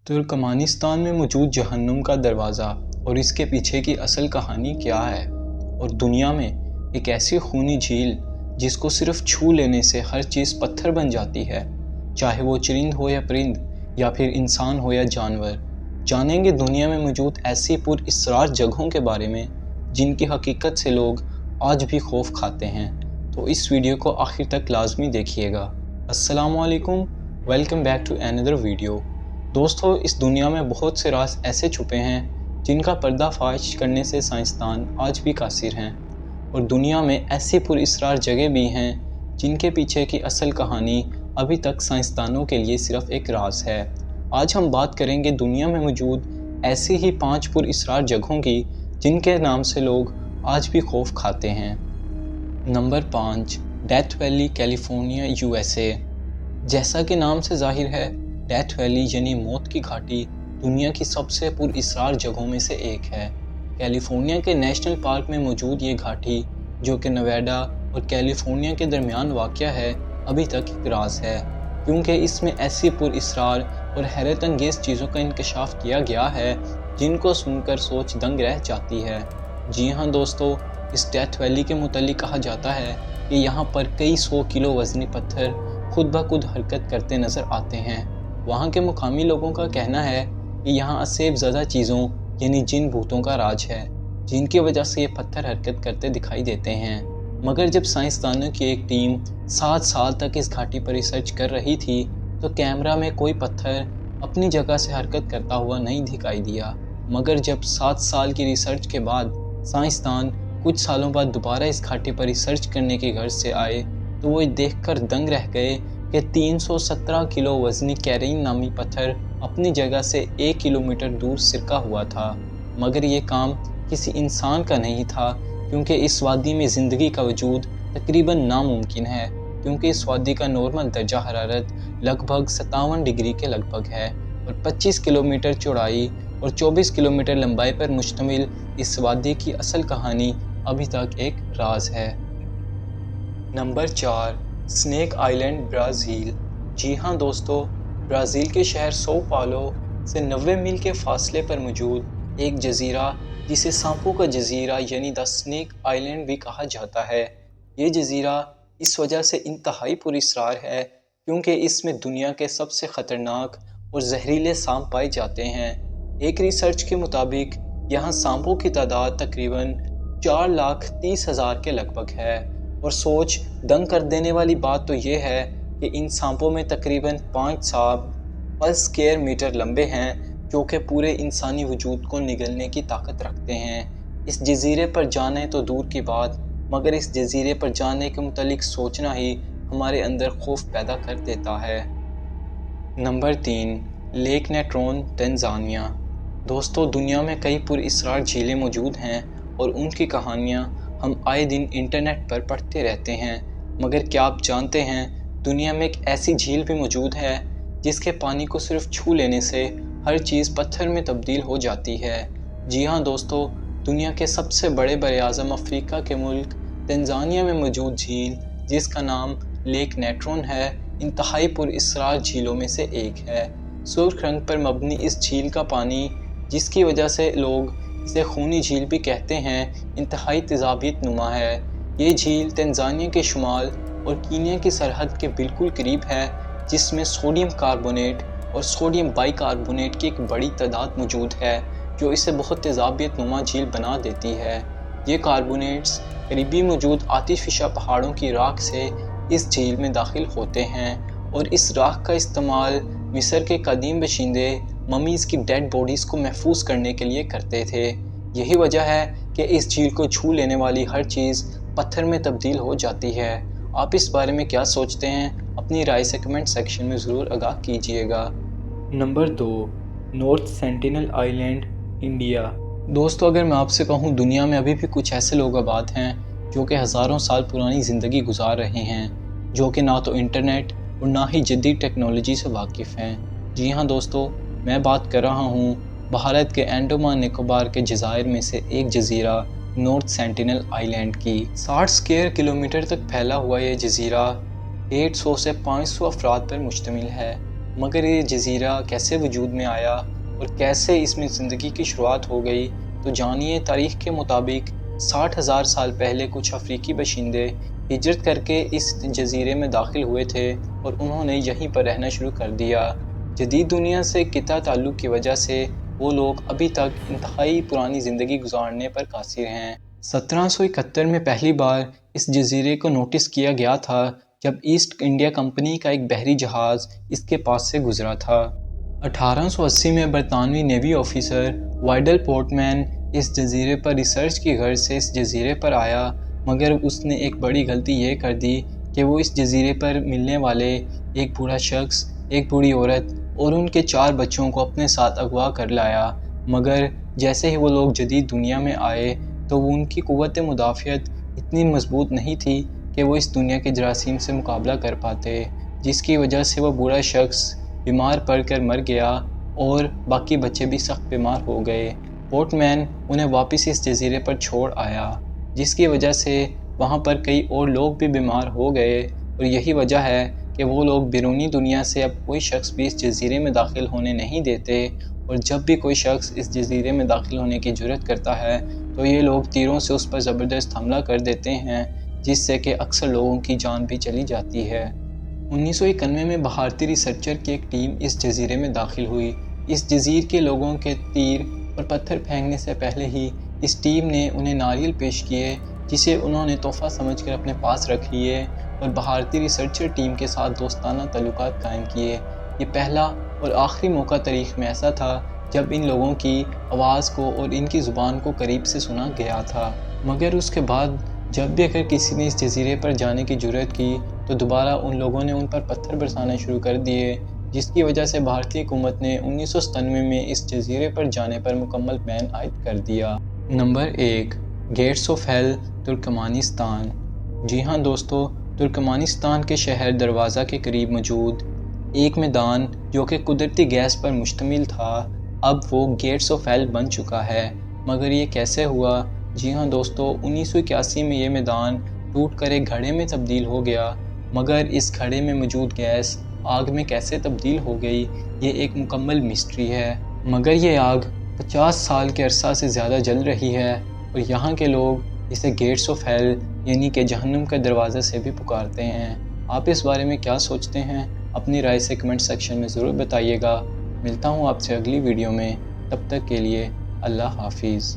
तुर्कमानिस्तान में मौजूद जहन्नुम का दरवाज़ा और इसके पीछे की असल कहानी क्या है, और दुनिया में एक ऐसी खूनी झील जिसको सिर्फ छू लेने से हर चीज़ पत्थर बन जाती है, चाहे वो चरिंद हो या परिंद या फिर इंसान हो या जानवर। जानेंगे दुनिया में मौजूद ऐसी पुरअसरार जगहों के बारे में जिनकी हकीकत से लोग आज भी खौफ खाते हैं। तो इस वीडियो को आखिर तक लाजमी देखिएगा। अस्सलामु अलैकुम, welcome back to another video. दोस्तों, इस दुनिया में बहुत से राज ऐसे छुपे हैं जिनका पर्दाफाश करने से साइंसदान आज भी कासिर हैं, और दुनिया में ऐसी पुरअसरार जगह भी हैं जिनके पीछे की असल कहानी अभी तक साइंसदानों के लिए सिर्फ एक राज है। आज हम बात करेंगे दुनिया में मौजूद ऐसी ही 5 पुरअसरार जगहों की जिनके नाम से लोग आज भी खौफ खाते हैं। Number 5, death valley, California, USA. जैसा कि नाम से जाहिर है, डेथ वैली यानी मौत की घाटी दुनिया की सबसे पुरअसरार जगहों में से एक है। कैलिफोर्निया के नेशनल पार्क में मौजूद ये घाटी, जो कि नेवाडा और कैलिफोर्निया के दरमियान वाक़या है, अभी तक एक राज है, क्योंकि इसमें ऐसी पुरअसरार और हैरत अंगेज़ चीज़ों का इंकशाफ किया गया है जिनको सुनकर सोच दंग रह जाती है। जी हाँ दोस्तों, इस डेथ वैली के मुतालिक कहा जाता है कि यहाँ पर कई 100 किलो वज़नी पत्थर खुद ब खुद हरकत करते नज़र आते हैं। वहाँ के मुकामी लोगों का कहना है कि यहाँ असेब ज़्यादा चीज़ों यानी जिन भूतों का राज है, जिनकी वजह से ये पत्थर हरकत करते दिखाई देते हैं। मगर जब साइंसदानों की एक टीम 7 साल तक इस घाटी पर रिसर्च कर रही थी, तो कैमरा में कोई पत्थर अपनी जगह से हरकत करता हुआ नहीं दिखाई दिया। मगर जब 7 साल की रिसर्च के बाद साइंसदान कुछ सालों बाद दोबारा इस घाटी पर रिसर्च करने की गर्ज से आए, तो वो देखकर दंग रह गए कि 317 किलो वज़नी कैरीन नामी पत्थर अपनी जगह से 1 किलोमीटर दूर सिरका हुआ था। मगर ये काम किसी इंसान का नहीं था, क्योंकि इस वादी में ज़िंदगी का वजूद तकरीबन नामुमकिन है, क्योंकि इस वादी का नॉर्मल दर्जा हरारत लगभग 57 डिग्री के लगभग है, और 25 किलोमीटर चौड़ाई और 24 किलोमीटर लंबाई पर मुश्तमिल इस वादी की असल कहानी अभी तक एक राज है। Number 4, snake island, Brazil. जी हाँ दोस्तों, ब्राज़ील के शहर सो पालो से 90 मील के फासले पर मौजूद एक जज़ीरा, जिसे सांपों का जज़ीरा यानी द स्नेक आइलैंड भी कहा जाता है। ये जज़ीरा इस वजह से इंतहाई पुरअसरार है क्योंकि इसमें दुनिया के सबसे ख़तरनाक और जहरीले सांप पाए जाते हैं। एक रिसर्च के मुताबिक यहाँ सांपों की तादाद तकरीबन 4,30,000 के लगभग है, और सोच दंग कर देने वाली बात तो ये है कि इन सांपों में तकरीबन 5 सांप पर स्क्वायर मीटर लंबे हैं, जो कि पूरे इंसानी वजूद को निगलने की ताकत रखते हैं। इस जज़ीरे पर जाने तो दूर की बात, मगर इस जज़ीरे पर जाने के मुतालिक सोचना ही हमारे अंदर खौफ पैदा कर देता है। Number 3, lake Natron, Tanzania. दोस्तों, दुनिया में कई पुरअसरार झीलें मौजूद हैं और उनकी कहानियाँ हम आए दिन इंटरनेट पर पढ़ते रहते हैं। मगर क्या आप जानते हैं, दुनिया में एक ऐसी झील भी मौजूद है जिसके पानी को सिर्फ छू लेने से हर चीज़ पत्थर में तब्दील हो जाती है। जी हाँ दोस्तों, दुनिया के सबसे बड़े बरआज़म अफ्रीका के मुल्क तंजानिया में मौजूद झील, जिसका नाम लेक नेट्रोन है, इंतहाई पुरअसरार झीलों में से एक है। सुर्ख रंग पर मबनी इस झील का पानी, जिसकी वजह से लोग इसे खूनी झील भी कहते हैं, इंतहाई तेज़ाबियत नुमा है। ये झील तंजानिया के शुमाल और कीनिया की सरहद के बिल्कुल करीब है, जिसमें सोडियम कार्बोनेट और सोडियम बाइकार्बोनेट की एक बड़ी तादाद मौजूद है, जो इसे बहुत तेज़ाबियत नुमा झील बना देती है। ये कार्बोनेट्स करीबी मौजूद आतिशफिशा पहाड़ों की राख से इस झील में दाखिल होते हैं, और इस राख का इस्तेमाल मिस्र के कदीम बशिंदे ममीज़ की डेड बॉडीज़ को महफूज करने के लिए करते थे। यही वजह है कि इस झील को छू लेने वाली हर चीज़ पत्थर में तब्दील हो जाती है। आप इस बारे में क्या सोचते हैं? अपनी राय से कमेंट सेक्शन में ज़रूर आगाह कीजिएगा। Number 2, north sentinel island, India. दोस्तों, अगर मैं आपसे कहूँ, दुनिया में अभी भी कुछ ऐसे लोग आबाद हैं जो कि हज़ारों साल पुरानी ज़िंदगी गुजार रहे हैं, जो कि ना तो इंटरनेट और ना ही जदीद टेक्नोलॉजी से वाकिफ़ हैं। जी हाँ दोस्तों, मैं बात कर रहा हूँ भारत के अंडमान निकोबार के जज़ायर में से एक जज़ीरा नॉर्थ सेंटिनल आइलैंड की। 60 स्क्वायर किलोमीटर तक फैला हुआ यह जज़ीरा 150 से 500 अफराद पर मुश्तमिल है। مگر یہ جزیرہ کیسے وجود میں آیا اور کیسے اس میں زندگی کی شروعات ہو گئی، تو جانیے تاریخ کے مطابق 60,000 سال پہلے کچھ افریقی باشندے ہجرت کر کے اس جزیرے میں داخل ہوئے تھے اور انہوں نے یہیں پر رہنا شروع کر دیا۔ جدید دنیا سے قطع تعلق کی وجہ سے وہ لوگ ابھی تک انتہائی پرانی زندگی گزارنے پر قاصر ہیں۔ 1771 میں پہلی بار اس جزیرے کو نوٹس کیا گیا تھا جب ایسٹ انڈیا کمپنی کا ایک بحری جہاز اس کے پاس سے گزرا تھا۔ 1880 میں برطانوی نیوی آفیسر وائڈل پورٹمین اس جزیرے پر ریسرچ کی غرض سے اس جزیرے پر آیا، مگر اس نے ایک بڑی غلطی یہ کر دی کہ وہ اس جزیرے پر ملنے والے ایک بوڑھا شخص، ایک بوڑھی عورت اور ان کے 4 بچوں کو اپنے ساتھ اغوا کر لایا۔ مگر جیسے ہی وہ لوگ جدید دنیا میں آئے تو وہ ان کی قوت مدافعت اتنی مضبوط نہیں تھی کہ وہ اس دنیا کے جراثیم سے مقابلہ کر پاتے، جس کی وجہ سے وہ بوڑھا شخص بیمار پڑ کر مر گیا اور باقی بچے بھی سخت بیمار ہو گئے۔ پورٹ مین انہیں واپس اس جزیرے پر چھوڑ آیا، جس کی وجہ سے وہاں پر کئی اور لوگ بھی بیمار ہو گئے، اور یہی وجہ ہے کہ وہ لوگ بیرونی دنیا سے اب کوئی شخص بھی اس جزیرے میں داخل ہونے نہیں دیتے، اور جب بھی کوئی شخص اس جزیرے میں داخل ہونے کی جرات کرتا ہے تو یہ لوگ تیروں سے اس پر زبردست حملہ کر دیتے ہیں، جس سے کہ اکثر لوگوں کی جان بھی چلی جاتی ہے۔ 1991 میں بھارتی ریسرچر کی ایک ٹیم اس جزیرے میں داخل ہوئی۔ اس جزیرے کے لوگوں کے تیر اور پتھر پھینکنے سے پہلے ہی اس ٹیم نے انہیں ناریل پیش کیے، جسے انہوں نے تحفہ سمجھ کر اپنے پاس رکھ لیے اور بھارتی ریسرچر ٹیم کے ساتھ دوستانہ تعلقات قائم کیے۔ یہ پہلا اور آخری موقع تاریخ میں ایسا تھا جب ان لوگوں کی آواز کو اور ان کی زبان کو قریب سے سنا گیا تھا، مگر اس کے بعد جب بھی اگر کسی نے اس جزیرے پر جانے کی جرات کی تو دوبارہ ان لوگوں نے ان پر پتھر برسانا شروع کر دیے، جس کی وجہ سے بھارتی حکومت نے 1997 میں اس جزیرے پر جانے پر مکمل بین عائد کر دیا۔ Number 1، gates of hell, Turkmenistan. جی ہاں دوستو، ترکمانستان کے شہر دروازہ کے قریب موجود ایک میدان جو کہ قدرتی گیس پر مشتمل تھا، اب وہ گیٹس آف ہیل بن چکا ہے۔ مگر یہ کیسے ہوا؟ جی ہاں دوستو، 1981 میں یہ میدان ٹوٹ کر ایک گھڑے میں تبدیل ہو گیا، مگر اس گھڑے میں موجود گیس آگ میں کیسے تبدیل ہو گئی، یہ ایک مکمل مسٹری ہے۔ مگر یہ آگ 50 سال کے عرصہ سے زیادہ جل رہی ہے، اور یہاں کے لوگ اسے گیٹس آف ہیل یعنی کہ جہنم کا دروازہ سے بھی پکارتے ہیں۔ آپ اس بارے میں کیا سوچتے ہیں؟ اپنی رائے سے کمنٹ سیکشن میں ضرور بتائیے گا۔ ملتا ہوں آپ سے اگلی ویڈیو میں، تب تک کے لیے اللہ حافظ۔